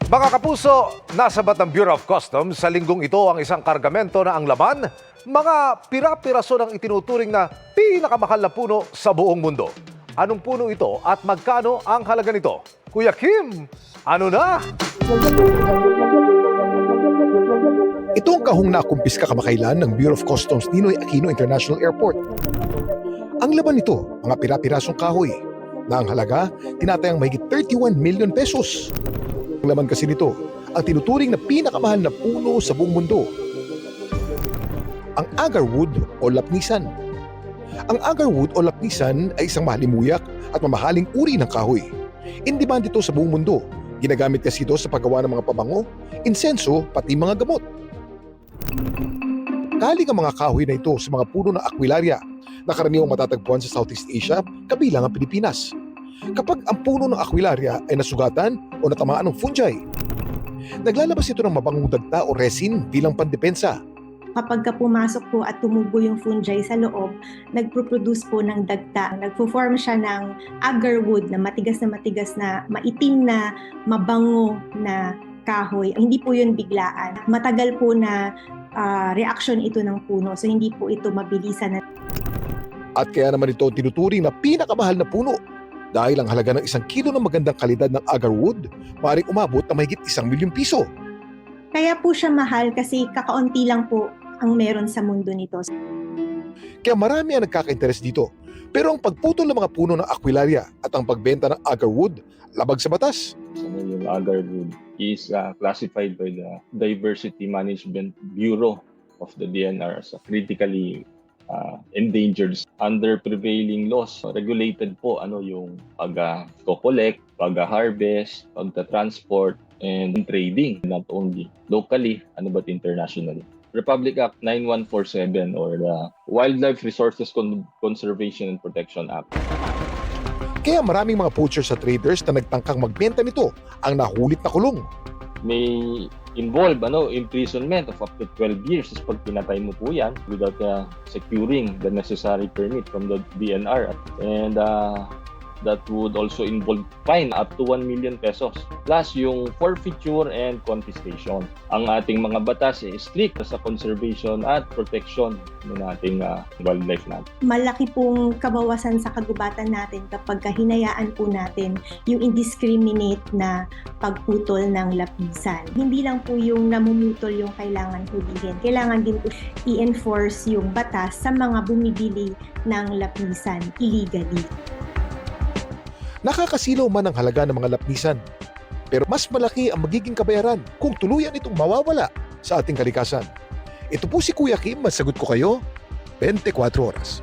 Mga kapuso, nasabat ng Bureau of Customs sa linggong ito ang isang kargamento na ang laman, mga pira-piraso ng itinuturing na pinakamahal na puno sa buong mundo. Anong puno ito at magkano ang halaga nito? Kuya Kim, ano na? Ito ang kahong nakumpiska kamakailan ng Bureau of Customs Ninoy Aquino International Airport. Ang laman nito, mga pira-pirasong kahoy, na ang halaga tinatayang mahigit 31 million pesos. Ang laman kasi nito, ang tinuturing na pinakamahal na puno sa buong mundo. Ang agarwood o lapnisan. Ang agarwood o lapnisan ay isang mahalimuyak at mamahaling uri ng kahoy. In demand ito sa buong mundo. Ginagamit kasi ito sa paggawa ng mga pabango, insenso, pati mga gamot. Kaling ang mga kahoy na ito sa mga puno ng aquilaria na karaniwang matatagpuan sa Southeast Asia, kabilang ang Pilipinas. Kapag ang puno ng aquilaria ay nasugatan o natamaan ng fungi, naglalabas ito ng mabangong dagta o resin bilang pandepensa. Kapag pumasok po at tumubo yung fungi sa loob, nagpo-produce po ng dagta. Nagpo-form siya ng agarwood na matigas na maitim na mabango na kahoy. Hindi po yun biglaan. Matagal po na reaction ito ng puno. So hindi po ito mabilisan. At kaya naman ito tinuturing na pinakamahal na puno dahil ang halaga ng 1 kilo ng magandang kalidad ng agarwood maaaring umabot na mahigit 1 milyong piso. Kaya po siya mahal kasi kakaunti lang po ang meron sa mundo nito. Kaya marami ang nagkaka-interes dito. Pero ang pagputol ng mga puno ng aquilaria at ang pagbenta ng agarwood, labag sa batas. Yung agarwood is classified by the Diversity Management Bureau of the DNR as a critically endangered. Under prevailing laws, regulated po yung pag-collect, pag-harvest, pag-transport, and trading, not only locally, but internationally. Republic Act 9147 or the Wildlife Resources Conservation and Protection Act. Kaya maraming mga poachers at traders na nagtangkang magbenta nito ang nahulit na kulong. May involve imprisonment of up to 12 years pag pinatay mo po yan without securing the necessary permit from the DNR. And that would also involve fine up to 1 million pesos. Plus yung forfeiture and confiscation. Ang ating mga batas is strict sa conservation at protection ng ating wildlife natin. Malaki pong kabawasan sa kagubatan natin kapag hinayaan po natin yung indiscriminate na pagputol ng lapisan. Hindi lang po yung namumutol yung kailangan hulihin. Kailangan din po i-enforce yung batas sa mga bumibili ng lapisan illegally. Nakakasilaw man ang halaga ng mga lapnisan, pero mas malaki ang magiging kabayaran kung tuluyan itong mawawala sa ating kalikasan. Ito po si Kuya Kim, masagot ko kayo, 24 oras.